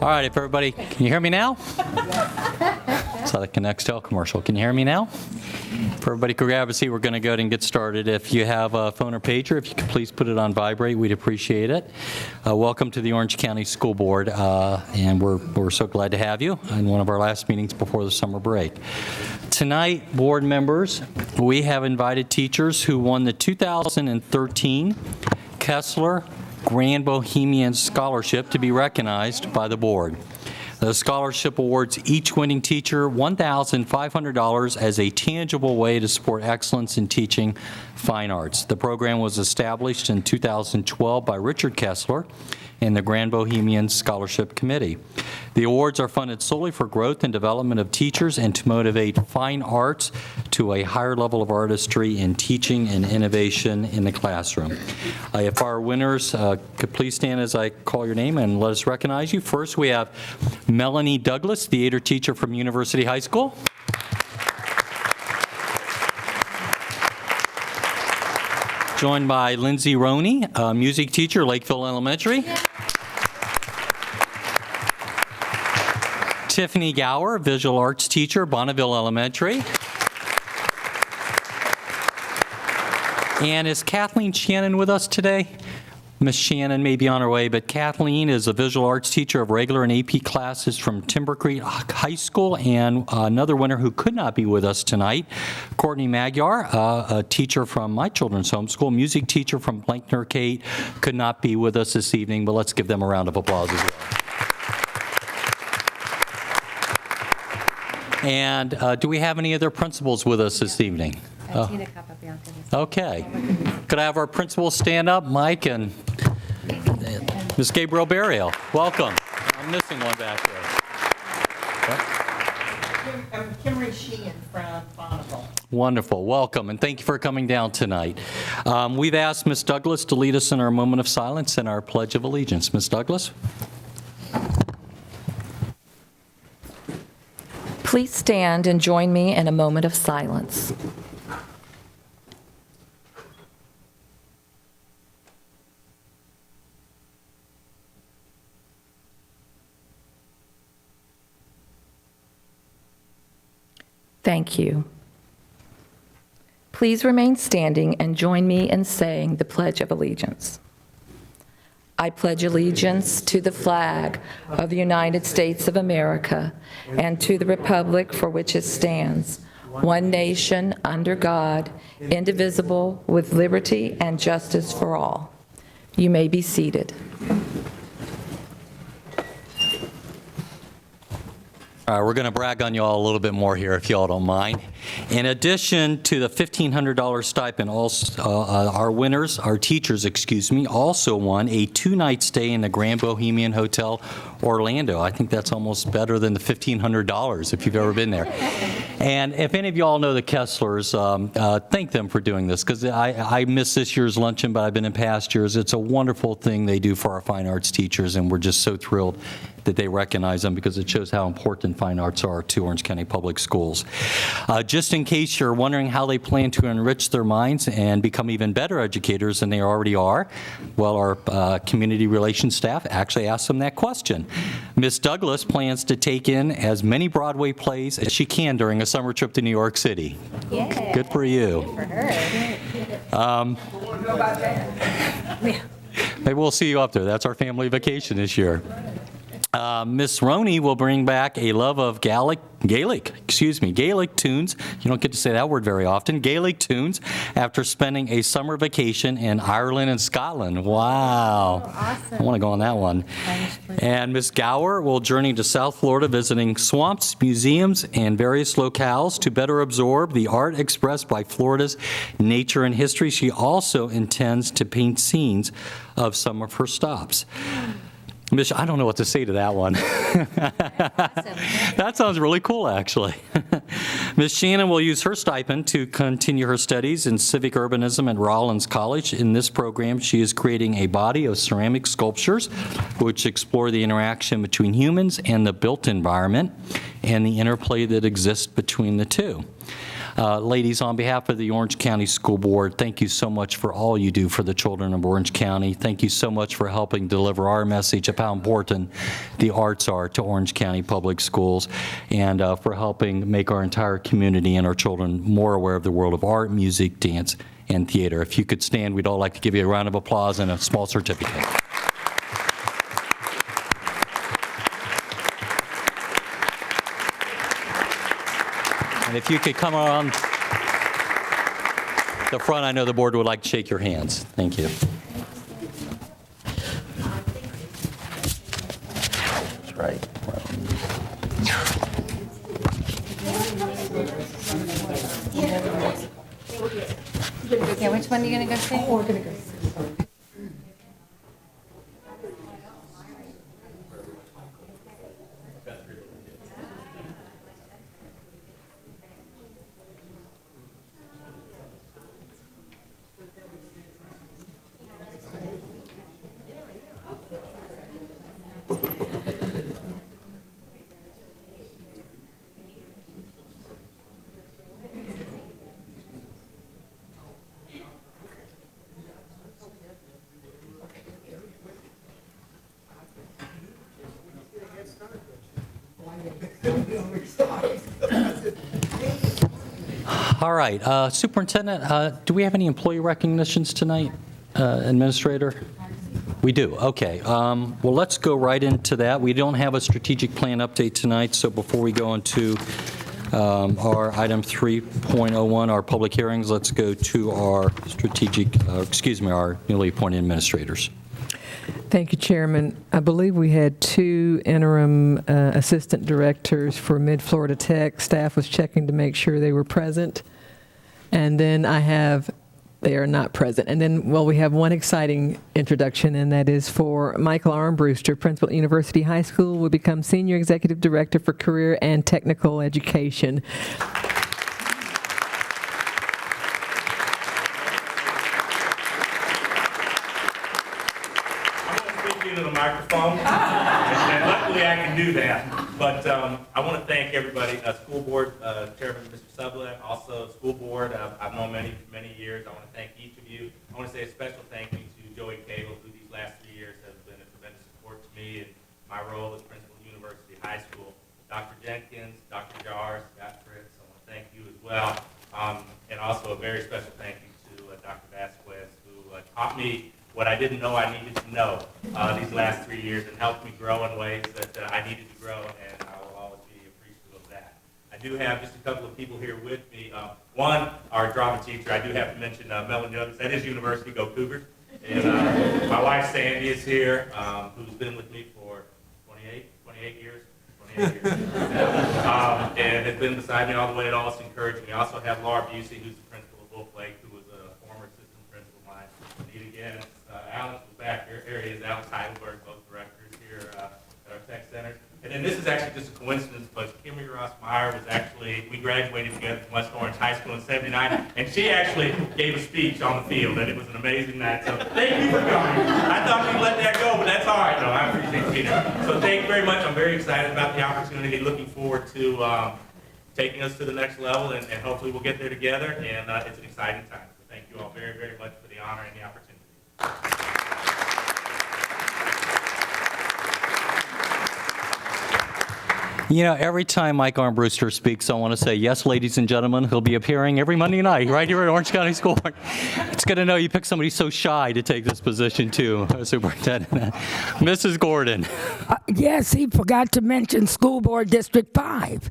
All right, if everybody, can you hear me now? It's like a Nextel commercial. Can you hear me now? If everybody could grab a seat, we're going to go ahead and get started. If you have a phone or pager, if you could please put it on vibrate, we'd appreciate it. Welcome to the Orange County School Board, and we're so glad to have you in one of our last meetings before the summer break. Tonight, board members, we have invited teachers who won the 2013 Kessler Grand Bohemian Scholarship to be recognized by the board. The scholarship awards each winning teacher $1,500 as a tangible way to support excellence in teaching fine arts. The program was established in 2012 by Richard Kessler and the Grand Bohemian Scholarship Committee. The awards are funded solely for growth and development of teachers and to motivate fine arts to a higher level of artistry in teaching and innovation in the classroom. If our winners could please stand as I call your name and let us recognize you. First, we have Melanie Douglas, theater teacher from University High School. Joined by Lindsay Roney, music teacher, Lakeville Elementary. Tiffany Gower, visual arts teacher, Bonneville Elementary. And is Kathleen Shannon with us today? Miss Shannon may be on her way, but Kathleen is a visual arts teacher of regular and AP classes from Timber Creek High School, and another winner who could not be with us tonight, Courtney Magyar, a teacher from my children's homeschool, music teacher from Blankner Kate, could not be with us this evening, but let's give them a round of applause as well. And do we have any other principals with us this evening? Okay. Could I have our principals stand up, Mike and Ms. Gabriel Barrio? Welcome. I'm missing one back there. I'm Kimmery Sheehan from Bonneville. Wonderful. Welcome, and thank you for coming down tonight. We've asked Ms. Douglas to lead us in our moment of silence and our Pledge of Allegiance. Ms. Douglas? Please stand and join me in a moment of silence. Thank you. Please remain standing and join me in saying the Pledge of Allegiance. I pledge allegiance to the flag of the United States of America and to the republic for which it stands, one nation, under God, indivisible, with liberty and justice for all. You may be seated. All right, we're going to brag on you all a little bit more here, if you all don't mind. In addition to the $1,500 stipend, our winners, our teachers, also won a 2-night stay in the Grand Bohemian Hotel, Orlando. I think that's almost better than the $1,500 if you've ever been there. And if any of you all know the Kesslers, thank them for doing this, because I missed this year's luncheon, but I've been in past years. It's a wonderful thing they do for our fine arts teachers, and we're just so thrilled that they recognize them because it shows how important fine arts are to Orange County Public Schools. Just in case you're wondering how they plan to enrich their minds and become even better educators than they already are, well, our community relations staff actually asked them that question. Miss Douglas plans to take in as many Broadway plays as she can during a summer trip to New York City. Yeah. Good for you. Good for her. Maybe we'll see you up there. That's our family vacation this year. Miss Roney will bring back a love of Gaelic tunes. You don't get to say that word very often. Gaelic tunes after spending a summer vacation in Ireland and Scotland. Wow. Oh, awesome. I want to go on that one. And Miss Gower will journey to South Florida visiting swamps, museums, and various locales to better absorb the art expressed by Florida's nature and history. She also intends to paint scenes of some of her stops. Miss, I don't know what to say to that one. That sounds really cool, actually. Ms. Shannon will use her stipend to continue her studies in civic urbanism at Rollins College. In this program, she is creating a body of ceramic sculptures which explore the interaction between humans and the built environment and the interplay that exists between the two. Ladies, on behalf of the Orange County School Board, thank you so much for all you do for the children of Orange County. Thank you so much for helping deliver our message of how important the arts are to Orange County Public Schools, and for helping make our entire community and our children more aware of the world of art, music, dance, and theater. If you could stand, we'd all like to give you a round of applause and a small certificate. And if you could come around the front, I know the board would like to shake your hands. Thank you. That's right. Okay, which one are you going to go see? We're going to go. All right, Superintendent, do we have any employee recognitions tonight, Administrator? We do, okay. Well, let's go right into that. We don't have a strategic plan update tonight, so before we go into our item 3.01, our public hearings, let's go to our our newly appointed administrators. Thank you, Chairman. I believe we had 2 interim assistant directors for Mid-Florida Tech. Staff was checking to make sure they were present. And then they are not present. And then, well, we have one exciting introduction, and that is for Michael Armbruster, principal at University High School, will become Senior Executive Director for Career and Technical Education. Into the microphone, and luckily I can do that. But I want to thank everybody, School Board Chairman Mr. Sublett, also School Board. I've known many years. I want to thank each of you. I want to say a special thank you to Joey Cable, who these last 3 years has been a tremendous support to me in my role as principal at University High School. Dr. Jenkins, Dr. Jars, Scott Fritz, I want to thank you as well. And also a very special thank you to Dr. Vasquez, who taught me what I didn't know I needed to know these last 3 years, and helped me grow in ways that I needed to grow, and I will always be appreciative of that. I do have just a couple of people here with me. One, our drama teacher, I do have to mention Melanie Young. That is University Go Cougars. And my wife Sandy is here, who's been with me for 28 years. And has been beside me all the way and always encouraged me. I also have Laura Busey, who's the principal of Wolf Lake, who was a former assistant principal of mine. Indeed, again, Alex was back here. Here he is, Alex Heidelberg, both directors here at our tech center. And then this is actually just a coincidence, but Kimmy Ross Meyer was actually, we graduated together from West Orange High School in '79, and she actually gave a speech on the field, and it was an amazing night. So thank you for coming. I thought you'd let that go, but that's all right, though. I appreciate you being here. So thank you very much. I'm very excited about the opportunity, looking forward to taking us to the next level, and hopefully we'll get there together, and it's an exciting time. So thank you all very, very much for the honor and the opportunity. You know, every time Mike Armbruster speaks, I want to say, yes, ladies and gentlemen, he'll be appearing every Monday night right here at Orange County School Board. It's good to know you picked somebody so shy to take this position, too, Superintendent. Mrs. Gordon. Yes, he forgot to mention School Board District 5.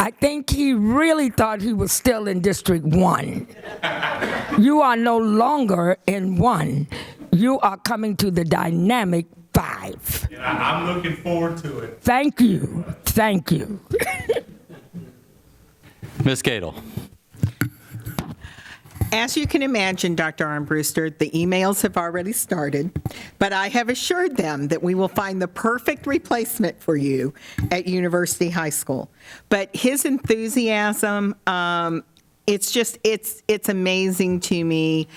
I think he really thought he was still in District 1. You are no longer in 1. You are coming to the dynamic 5. Yeah, I'm looking forward to it. Thank you. Thank you. Ms. Gadel. As you can imagine, Dr. Armbruster, the emails have already started, but I have assured them that we will find the perfect replacement for you at University High School. But his enthusiasm, it's amazing to me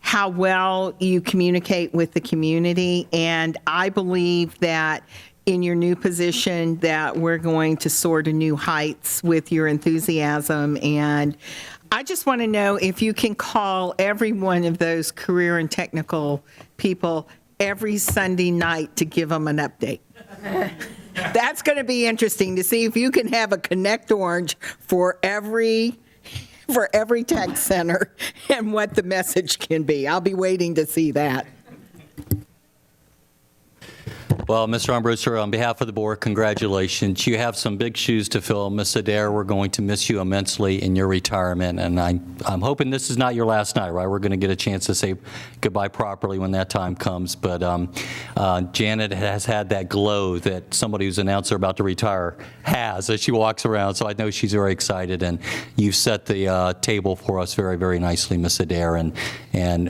how well you communicate with the community, and I believe that in your new position that we're going to soar to new heights with your enthusiasm. And I just want to know if you can call every one of those career and technical people every Sunday night to give them an update. That's going to be interesting to see if you can have a Connect Orange for every tech center and what the message can be. I'll be waiting to see that. Well, Mr. Armbruster, on behalf of the board, congratulations. You have some big shoes to fill. Ms. Adair, we're going to miss you immensely in your retirement, and I'm hoping this is not your last night, right? We're going to get a chance to say goodbye properly when that time comes, but Janet has had that glow that somebody who's announced they're about to retire has as she walks around, so I know she's very excited, and you've set the table for us very, very nicely, Ms. Adair, and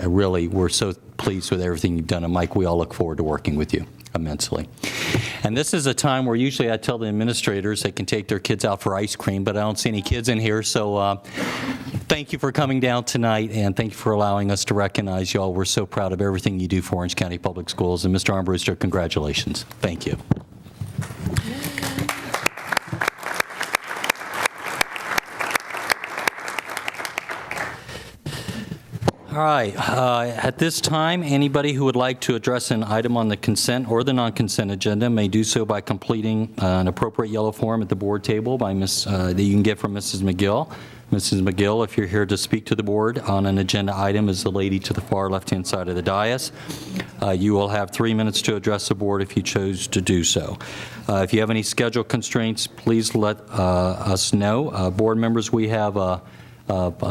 really, we're so pleased with everything you've done, and Mike, we all look forward to working with you immensely. And this is a time where usually I tell the administrators they can take their kids out for ice cream, but I don't see any kids in here, so thank you for coming down tonight, and thank you for allowing us to recognize you all. We're so proud of everything you do for Orange County Public Schools, and Mr. Armbruster, congratulations. Thank you. All right, at this time, anybody who would like to address an item on the consent or the non-consent agenda may do so by completing an appropriate yellow form at the board table that you can get from Mrs. McGill. Mrs. McGill, if you're here to speak to the board on an agenda item, is the lady to the far left-hand side of the dais. You will have 3 minutes to address the board if you chose to do so. If you have any schedule constraints, please let us know. Board members, we have a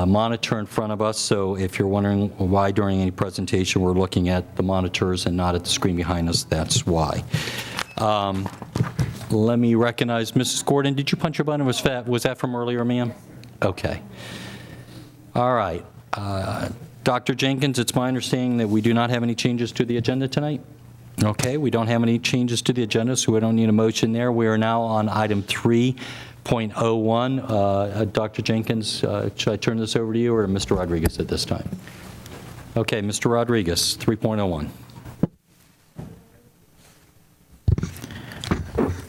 monitor in front of us, so if you're wondering why during any presentation we're looking at the monitors and not at the screen behind us, that's why. Let me recognize Mrs. Gordon. Did you punch your button? Was that from earlier, ma'am? Okay. All right. Dr. Jenkins, it's my understanding that we do not have any changes to the agenda tonight? Okay, we don't have any changes to the agenda, so we don't need a motion there. We are now on item 3.01. Dr. Jenkins, should I turn this over to you or to Mr. Rodriguez at this time? Okay, Mr. Rodriguez, 3.01.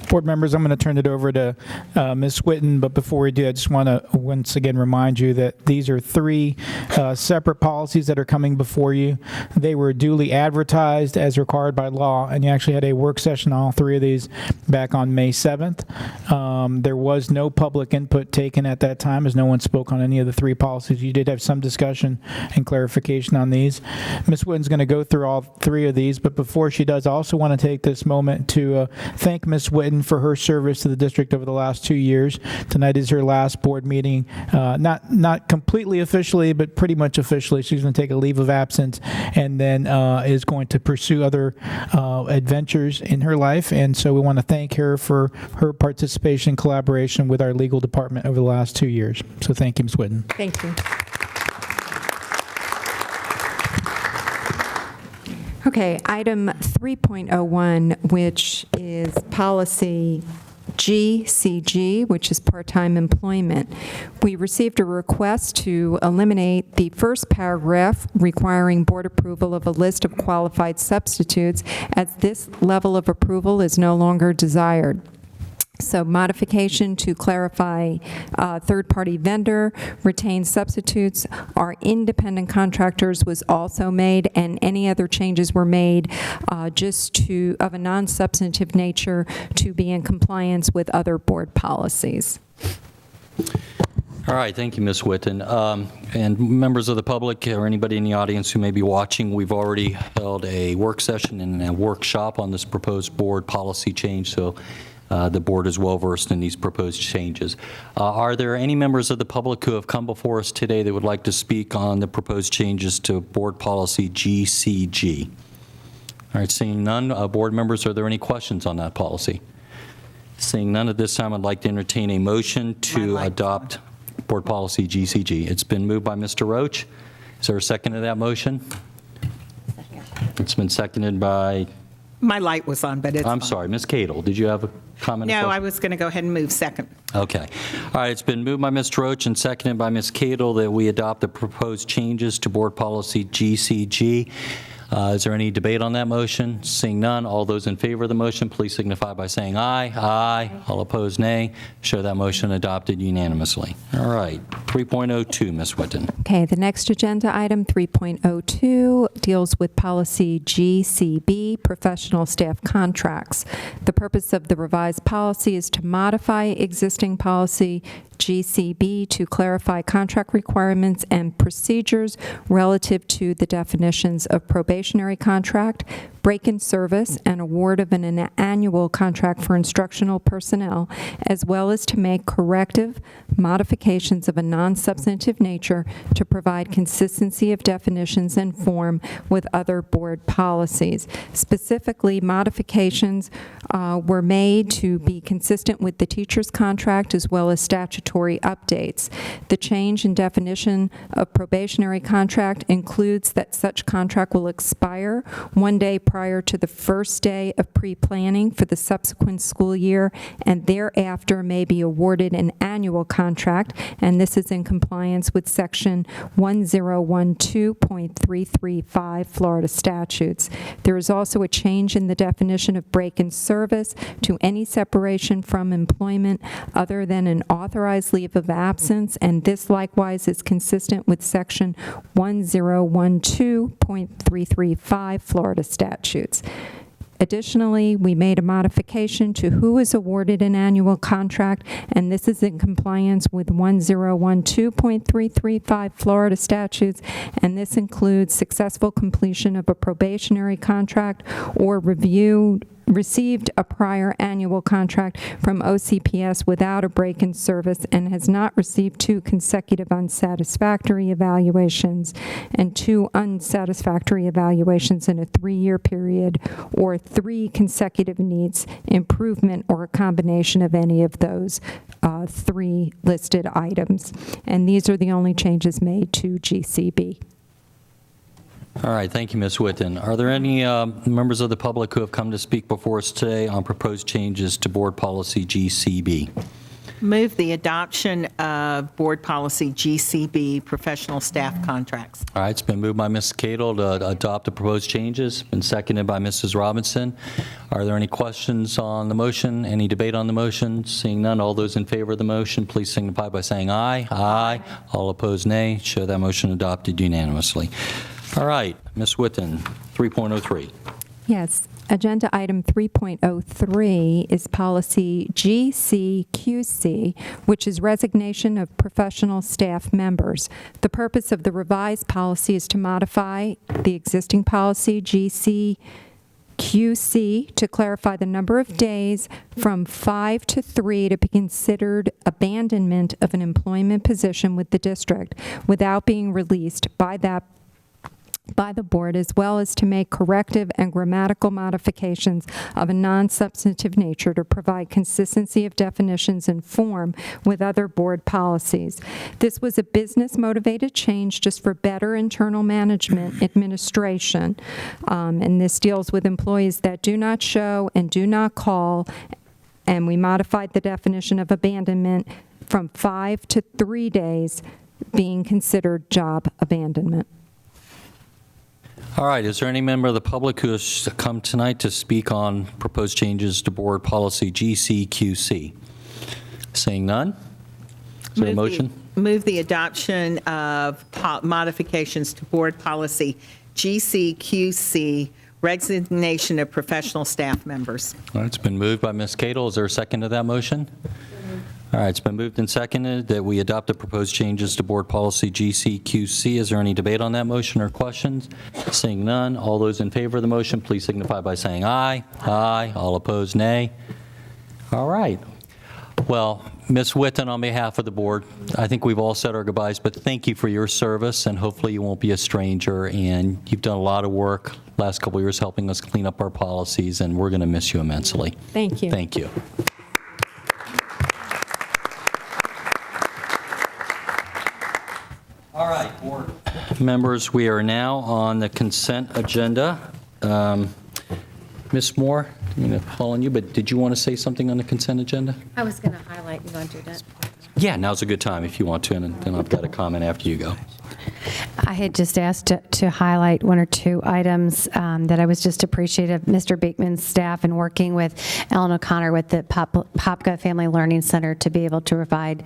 Board members, I'm going to turn it over to Ms. Whitton, but before we do, I just want to once again remind you that these are 3 separate policies that are coming before you. They were duly advertised as required by law, and you actually had a work session on all 3 of these back on May 7th. There was no public input taken at that time, as no one spoke on any of the 3 policies. You did have some discussion and clarification on these. Ms. Whitton's going to go through all 3 of these, but before she does, I also want to take this moment to thank Ms. Whitton for her service to the district over the last 2 years. Tonight is her last board meeting, not completely officially, but pretty much officially. She's going to take a leave of absence and then is going to pursue other adventures in her life. And so we want to thank her for her participation and collaboration with our legal department over the last 2 years. So thank you, Ms. Whitton. Thank you. Okay, item 3.01, which is policy GCG, which is part-time employment. We received a request to eliminate the first paragraph requiring board approval of a list of qualified substitutes, as this level of approval is no longer desired. So modification to clarify third-party vendor, retained substitutes, our independent contractors was also made, and any other changes were made just of a non-substantive nature to be in compliance with other board policies. All right, thank you, Ms. Whitton. And members of the public or anybody in the audience who may be watching, we've already held a work session and a workshop on this proposed board policy change, so the board is well versed in these proposed changes. Are there any members of the public who have come before us today that would like to speak on the proposed changes to board policy GCG? All right, seeing none, board members, are there any questions on that policy? Seeing none at this time, I'd like to entertain a motion to adopt board policy GCG. It's been moved by Mr. Roach. Is there a second to that motion? It's been seconded by... My light was on, but it's I'm fine. sorry, Ms. Cadle, did you have a comment? No, I was going to go ahead and move second. Okay. All right, it's been moved by Mr. Roach and seconded by Ms. Cadle that we adopt the proposed changes to board policy GCG. Is there any debate on that motion? Seeing none, all those in favor of the motion, please signify by saying aye. Aye. All opposed, nay. Show that motion adopted unanimously. All right, 3.02, Ms. Whitton. Okay, the next agenda item, 3.02, deals with policy GCB, professional staff contracts. The purpose of the revised policy is to modify existing policy GCB to clarify contract requirements and procedures relative to the definitions of probationary contract, break-in service, and award of an annual contract for instructional personnel, as well as to make corrective modifications of a non-substantive nature to provide consistency of definitions and form with other board policies. Specifically, modifications were made to be consistent with the teacher's contract as well as statutory updates. The change in definition of probationary contract includes that such contract will expire 1 day prior to the first day of pre-planning for the subsequent school year, and thereafter may be awarded an annual contract, and this is in compliance with Section 1012.335 Florida statutes. There is also a change in the definition of break-in service to any separation from employment other than an authorized leave of absence, and this likewise is consistent with Section 1012.335 Florida statutes. Additionally, we made a modification to who is awarded an annual contract, and this is in compliance with 1012.335 Florida statutes, and this includes successful completion of a probationary contract or received a prior annual contract from OCPS without a break-in service and has not received 2 consecutive unsatisfactory evaluations and 2 unsatisfactory evaluations in a 3-year period, or 3 consecutive needs improvement, or a combination of any of those 3 listed items. And these are the only changes made to GCB. All right, thank you, Ms. Whitton. Are there any members of the public who have come to speak before us today on proposed changes to Board Policy GCB? Move the adoption of Board Policy GCB, professional staff contracts. All right, it's been moved by Ms. Cadle to adopt the proposed changes, been seconded by Mrs. Robinson. Are there any questions on the motion? Any debate on the motion? Seeing none, all those in favor of the motion, please signify by saying aye. Aye. All opposed, nay. Show that motion adopted unanimously. All right, Ms. Whitton, 3.03. Yes. Agenda item 3.03 is policy GCQC, which is resignation of professional staff members. The purpose of the revised policy is to modify the existing policy GCQC to clarify the number of days from 5 to 3 to be considered abandonment of an employment position with the district without being released by the board, as well as to make corrective and grammatical modifications of a non-substantive nature to provide consistency of definitions and form with other board policies. This was a business-motivated change just for better internal management administration, and this deals with employees that do not show and do not call, and we modified the definition of abandonment from 5 to 3 days being considered job abandonment. All right, is there any member of the public who has come tonight to speak on proposed changes to Board Policy GCQC? Seeing none? Is there a motion? Move the adoption of modifications to Board Policy GCQC, resignation of professional staff members. All right, it's been moved by Ms. Cadle. Is there a second to that motion? All right, it's been moved and seconded that we adopt the proposed changes to Board Policy GCQC. Is there any debate on that motion or questions? Seeing none, all those in favor of the motion, please signify by saying aye. Aye. All opposed, nay. All right. Well, Ms. Whitton, on behalf of the board, I think we've all said our goodbyes, but thank you for your service, and hopefully you won't be a stranger, and you've done a lot of work last couple of years helping us clean up our policies, and we're going to miss you immensely. Thank you. Thank you. All right, board members, we are now on the consent agenda. Ms. Moore, I'm going to call on you, but did you want to say something on the consent agenda? I was going to highlight, you want to do that? Yeah, now's a good time if you want to, and then I've got a comment after you go. I had just asked to highlight one or two items that I was just appreciative of Mr. Beekman's staff and working with Ellen O'Connor with the Popka Family Learning Center to be able to provide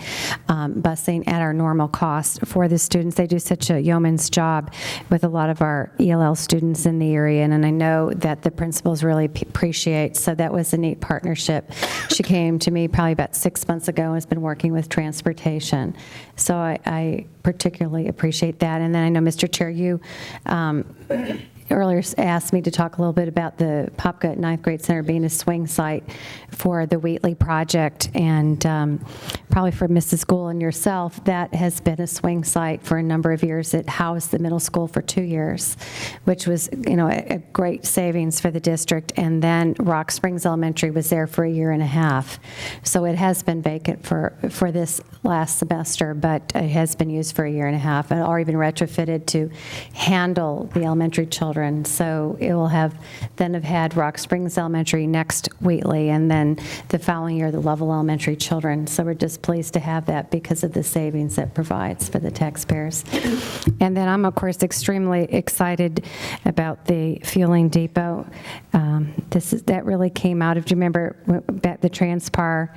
busing at our normal cost for the students. They do such a yeoman's job with a lot of our ELL students in the area, and I know that the principals really appreciate, so that was a neat partnership. She came to me probably about 6 months ago and has been working with transportation. So I particularly appreciate that. And then I know, Mr. Chair, you earlier asked me to talk a little bit about the Popka Ninth Grade Center being a swing site for the Wheatley project, and probably for Mrs. Gould and yourself, that has been a swing site for a number of years. It housed the middle school for 2 years, which was, a great savings for the district. And then Rock Springs Elementary was there for a year and a half. So it has been vacant for this last semester, but it has been used for a year and a half, or even retrofitted to handle the elementary children. So it will have had Rock Springs Elementary next Wheatley, and then the following year the Lovell Elementary children. So we're just pleased to have that because of the savings it provides for the taxpayers. And then I'm of course extremely excited about the fueling depot. That really came out of, do you remember the Transpar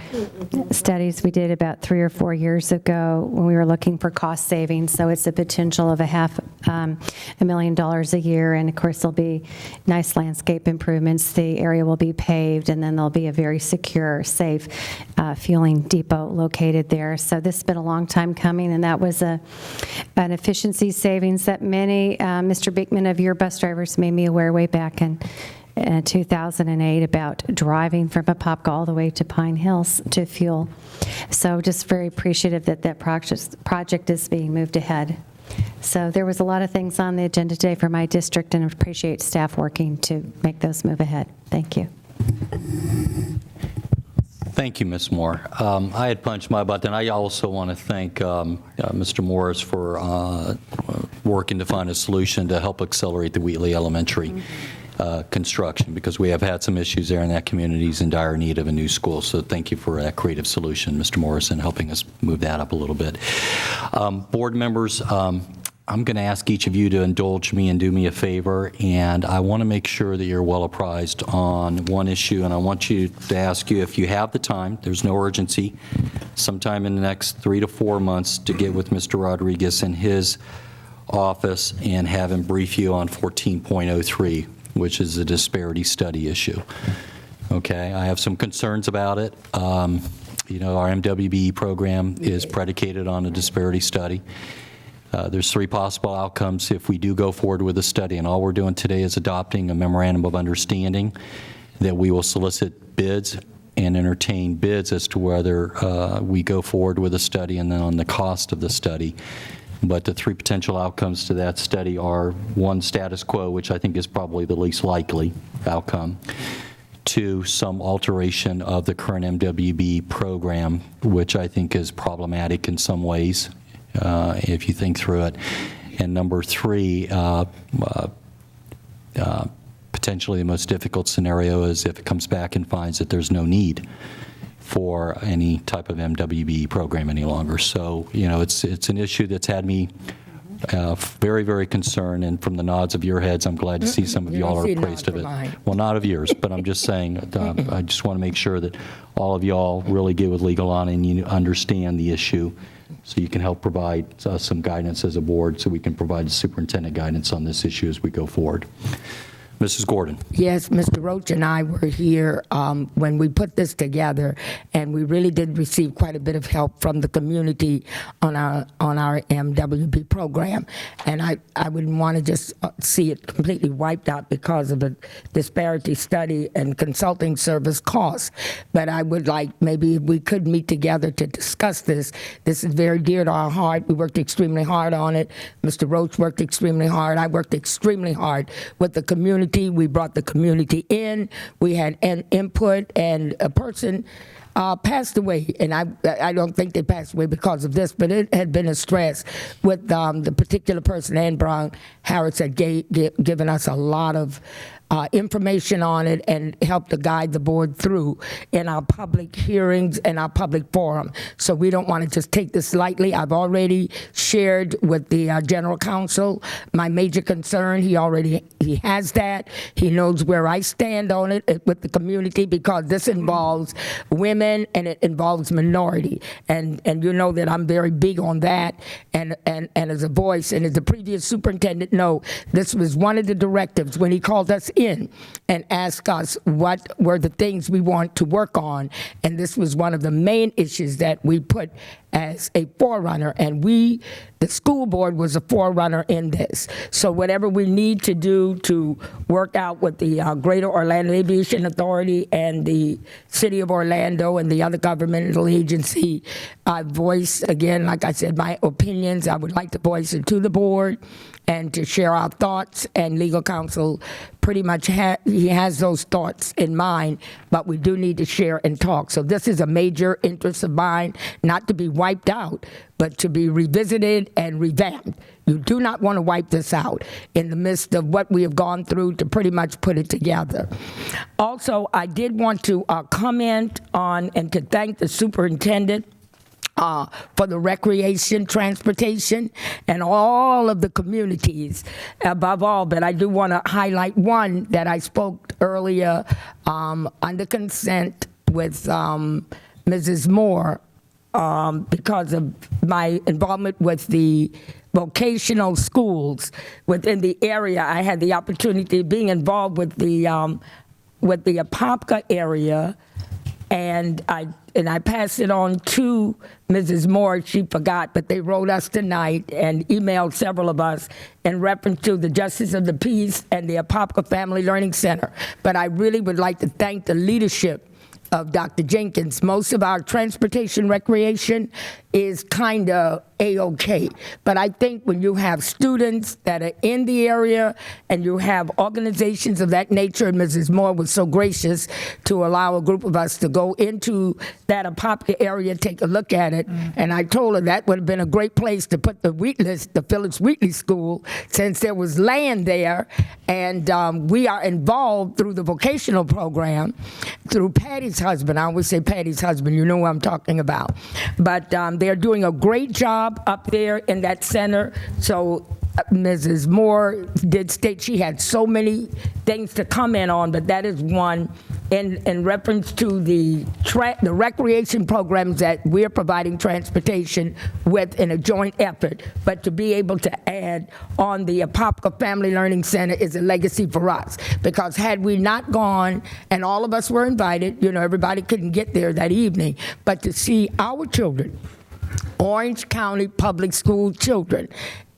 studies we did about 3 or 4 years ago when we were looking for cost savings? So it's a potential of $500,000 a year, and of course there'll be nice landscape improvements. The area will be paved, and then there'll be a very secure, safe fueling depot located there. So this has been a long time coming, and that was an efficiency savings that many, Mr. Beekman, of your bus drivers made me aware way back in 2008 about driving from Apopka all the way to Pine Hills to fuel. So just very appreciative that project is being moved ahead. So there was a lot of things on the agenda today for my district, and I appreciate staff working to make those move ahead. Thank you. Thank you, Ms. Moore. I had punched my button. I also want to thank Mr. Morris for working to find a solution to help accelerate the Wheatley Elementary construction, because we have had some issues there, and that community is in dire need of a new school. So thank you for that creative solution, Mr. Morrison, helping us move that up a little bit. Board members, I'm going to ask each of you to indulge me and do me a favor, and I want to make sure that you're well apprised on one issue, and I want you to ask you if you have the time, there's no urgency, sometime in the next 3 to 4 months to get with Mr. Rodriguez in his office and have him brief you on 14.03, which is a disparity study issue. Okay, I have some concerns about it. Our MWBE program is predicated on a disparity study. There's 3 possible outcomes if we do go forward with a study, and all we're doing today is adopting a memorandum of understanding that we will solicit bids and entertain bids as to whether we go forward with a study, and then on the cost of the study. But the 3 potential outcomes to that study are: 1, status quo, which I think is probably the least likely outcome; 2, some alteration of the current MWB program, which I think is problematic in some ways, if you think through it; and number 3, potentially the most difficult scenario is if it comes back and finds that there's no need for any type of MWB program any longer. So, it's an issue that's had me very, very concerned, and from the nods of your heads, I'm glad to see some of y'all are appraised of it. Well, not of yours, but I'm just saying, I just want to make sure that all of y'all really get with legal on and you understand the issue, so you can help provide some guidance as a board, so we can provide superintendent guidance on this issue as we go forward. Mrs. Gordon. Yes, Mr. Roach and I were here when we put this together, and we really did receive quite a bit of help from the community on our MWB program. And I wouldn't want to just see it completely wiped out because of a disparity study and consulting service costs. But I would like, maybe if we could meet together to discuss this. This is very dear to our heart. We worked extremely hard on it. Mr. Roach worked extremely hard. I worked extremely hard with the community. We brought the community in. We had an input, and a person passed away, and I don't think they passed away because of this, but it had been a stress with the particular person. Ann Brown Harris had given us a lot of information on it and help to guide the board through in our public hearings and our public forum. So we don't want to just take this lightly. I've already shared with the general counsel my major concern. He has that. He knows where I stand on it with the community, because this involves women and it involves minority. And you know that I'm very big on that, and as a voice, and as the previous superintendent know, this was one of the directives when he called us in and asked us what were the things we want to work on, and this was one of the main issues that we put as a forerunner, and the school board was a forerunner in this. So whatever we need to do to work out with the Greater Orlando Aviation Authority and the City of Orlando and the other governmental agency, I voice, again, like I said, my opinions. I would like to voice it to the board and to share our thoughts, and legal counsel pretty much he has those thoughts in mind, but we do need to share and talk. So this is a major interest of mine, not to be wiped out, but to be revisited and revamped. You do not want to wipe this out in the midst of what we have gone through to pretty much put it together. Also, I did want to comment on and to thank the superintendent for the recreation, transportation, and all of the communities above all. But I do want to highlight one that I spoke earlier under consent with Mrs. Moore because of my involvement with the vocational schools within the area. I had the opportunity of being involved with the Apopka area, and I passed it on to Mrs. Moore. She forgot, but they wrote us tonight and emailed several of us in reference to the Justice of the Peace and the Apopka Family Learning Center. But I really would like to thank the leadership of Dr. Jenkins. Most of our transportation recreation is kind of A-OK. But I think when you have students that are in the area and you have organizations of that nature, and Mrs. Moore was so gracious to allow a group of us to go into that Apopka area, take a look at it, and I told her that would have been a great place to put the Phyllis Wheatley School, since there was land there, and we are involved through the vocational program, through Patty's husband. I always say Patty's husband, you know who I'm talking about. But they're doing a great job up there in that center. So Mrs. Moore did state she had so many things to comment on, but that is one in reference to the recreation programs that we're providing transportation with in a joint effort. But to be able to add on the Apopka Family Learning Center is a legacy for us, because had we not gone, and all of us were invited, you know, everybody couldn't get there that evening, but to see our children, Orange County Public School children,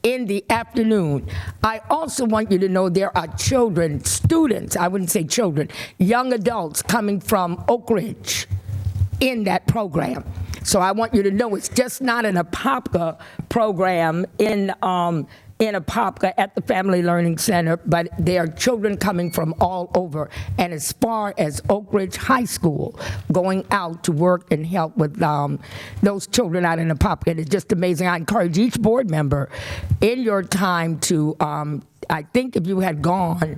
in the afternoon. I also want you to know there are children, students, I wouldn't say children, young adults coming from Oak Ridge in that program. So I want you to know it's just not an Apopka program in Apopka at the Family Learning Center, but there are children coming from all over, and as far as Oak Ridge High School, going out to work and help with those children out in Apopka. And it's just amazing. I encourage each board member in your time to, I think if you had gone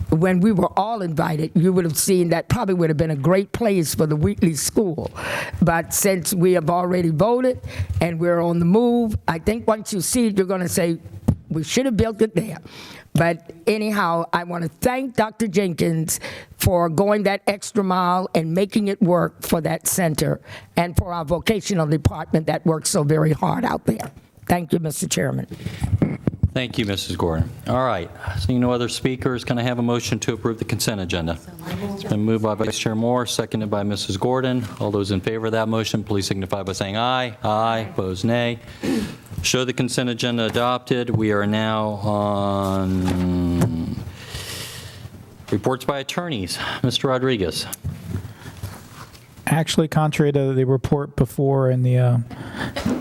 when we were all invited, you would have seen that probably would have been a great place for the Wheatley School. But since we have already voted and we're on the move, I think once you see it, you're going to say, we should have built it there. But anyhow, I want to thank Dr. Jenkins for going that extra mile and making it work for that center, and for our vocational department that works so very hard out there. Thank you, Mr. Chairman. Thank you, Mrs. Gordon. All right, seeing no other speakers, can I have a motion to approve the consent agenda? It's been moved by Vice Chair Moore, seconded by Mrs. Gordon. All those in favor of that motion, please signify by saying aye. Aye. Opposed, nay. Show the consent agenda adopted. We are now on reports by attorneys. Mr. Rodriguez. Actually, contrary to the report before in the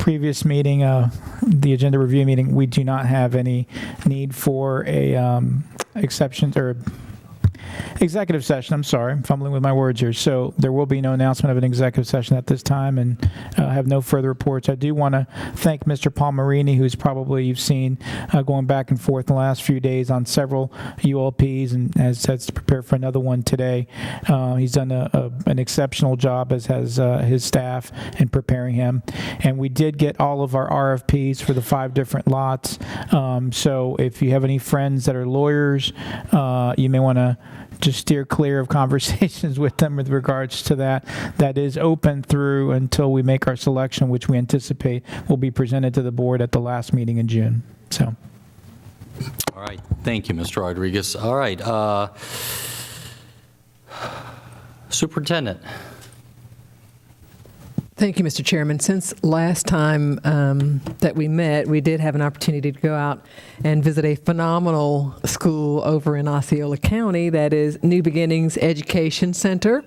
previous meeting, the agenda review meeting, we do not have any need for a exceptions or executive session. I'm sorry, I'm fumbling with my words here. So there will be no announcement of an executive session at this time, and have no further reports. I do want to thank Mr. Palmerini, who's probably you've seen going back and forth in the last few days on several ULPs, and has to prepare for another one today. He's done an exceptional job, as has his staff, in preparing him. And we did get all of our RFPs for the 5 different lots. So if you have any friends that are lawyers, you may want to just steer clear of conversations with them with regards to that. That is open through until we make our selection, which we anticipate will be presented to the board at the last meeting in June. So. All right, thank you, Mr. Rodriguez. All right, Superintendent. Thank you, Mr. Chairman. Since last time that we met, we did have an opportunity to go out and visit a phenomenal school over in Osceola County that is New Beginnings Education Center.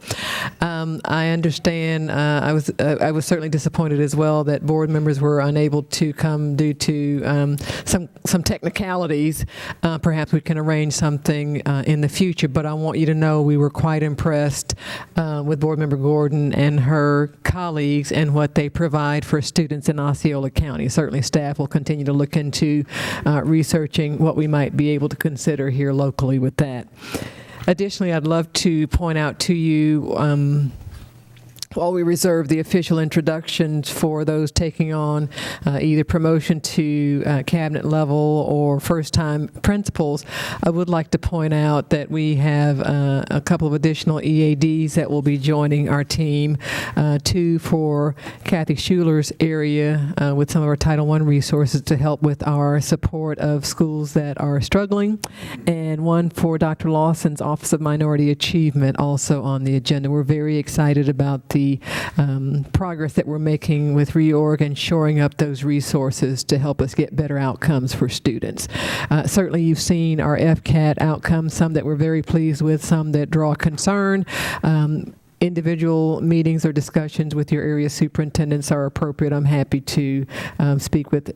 I understand I was certainly disappointed as well that board members were unable to come due to some technicalities. Perhaps we can arrange something in the future, but I want you to know we were quite impressed with Board Member Gordon and her colleagues and what they provide for students in Osceola County. Certainly staff will continue to look into researching what we might be able to consider here locally with that. Additionally, I'd love to point out to you, while we reserve the official introductions for those taking on either promotion to cabinet level or first-time principals, I would like to point out that we have a couple of additional EADs that will be joining our team, 2 for Kathy Schuler's area with some of our Title I resources to help with our support of schools that are struggling, and 1 for Dr. Lawson's Office of Minority Achievement also on the agenda. We're very excited about the progress that we're making with reorg and shoring up those resources to help us get better outcomes for students. Certainly you've seen our FCAT outcomes, some that we're very pleased with, some that draw concern. Individual meetings or discussions with your area superintendents are appropriate. I'm happy to speak with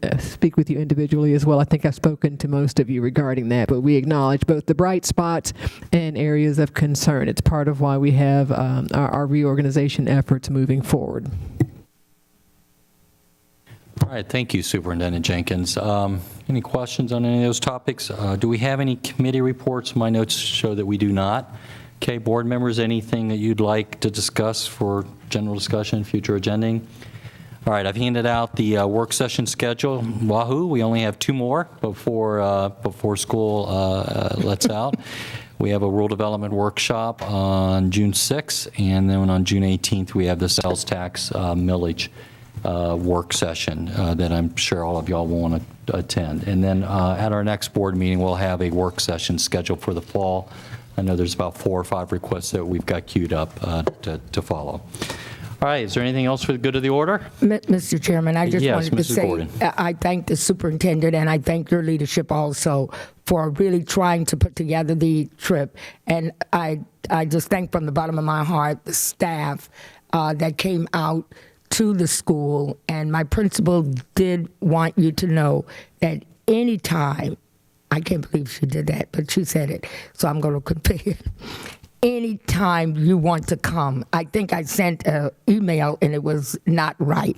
you individually as well. I think I've spoken to most of you regarding that, but we acknowledge both the bright spots and areas of concern. It's part of why we have our reorganization efforts moving forward. All right, thank you, Superintendent Jenkins. Any questions on any of those topics? Do we have any committee reports? My notes show that we do not. Okay, board members, anything that you'd like to discuss for general discussion, future agending? All right, I've handed out the work session schedule. Wahoo, we only have 2 more before school lets out. We have a rural development workshop on June 6th, and then on June 18th, we have the sales tax millage work session that I'm sure all of y'all will want to attend. And then at our next board meeting, we'll have a work session scheduled for the fall. I know there's about 4 or 5 requests that we've got queued up to follow. All right, is there anything else for the good of the order? Mr. Chairman, I just Yes, wanted to Mrs. say Gordon. I thank the superintendent and I thank your leadership also for really trying to put together the trip. And I just thank from the bottom of my heart the staff that came out to the school. And my principal did want you to know that anytime, I can't believe she did that, but she said it, so I'm going to convey it. Anytime you want to come, I think I sent an email and it was not right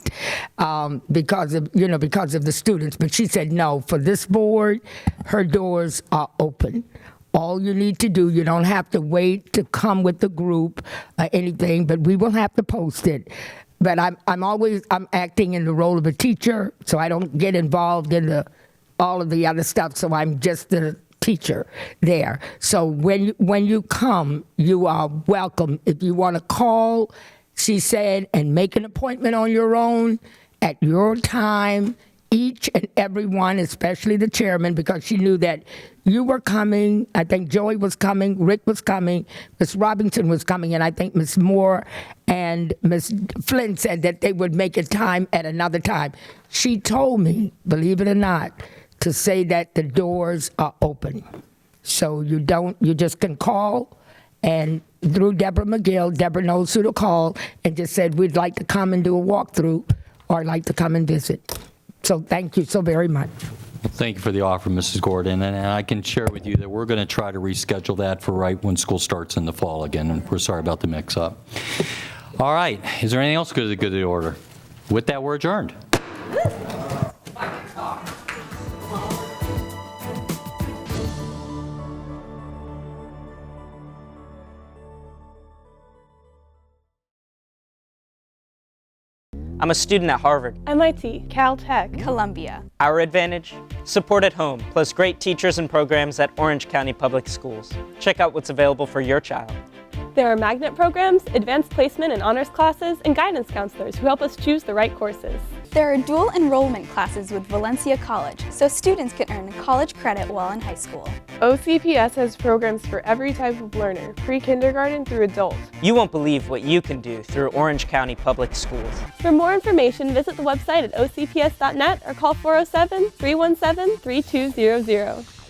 because of the students. But she said no. For this board, her doors are open. All you need to do, you don't have to wait to come with the group or anything, but we will have to post it. But I'm acting in the role of a teacher, so I don't get involved in all of the other stuff, so I'm just the teacher there. So when you come, you are welcome. If you want to call, she said, and make an appointment on your own at your time, each and every one, especially the chairman, because she knew that you were coming. I think Joey was coming, Rick was coming, Miss Robinson was coming, and I think Miss Moore and Miss Flynn said that they would make a time at another time. She told me, believe it or not, to say that the doors are open. So you just can call, and through Deborah McGill, Deborah knows who to call, and just said, we'd like to come and do a walkthrough, or like to come and visit. So thank you so very much. Well, thank you for the offer, Mrs. Gordon, and I can share with you that we're going to try to reschedule that for right when school starts in the fall again, and we're sorry about the mix-up. All right, is there anything else good to the order? With that, we're adjourned. I'm a student at Harvard. MIT, Caltech, Columbia. Our advantage? Support at home, plus great teachers and programs at Orange County Public Schools. Check out what's available for your child. There are magnet programs, advanced placement and honors classes, and guidance counselors who help us choose the right courses. There are dual enrollment classes with Valencia College, so students can earn college credit while in high school. OCPS has programs for every type of learner, pre-kindergarten through adult. You won't believe what you can do through Orange County Public Schools. For more information, visit the website at ocps.net or call 407-317-3200.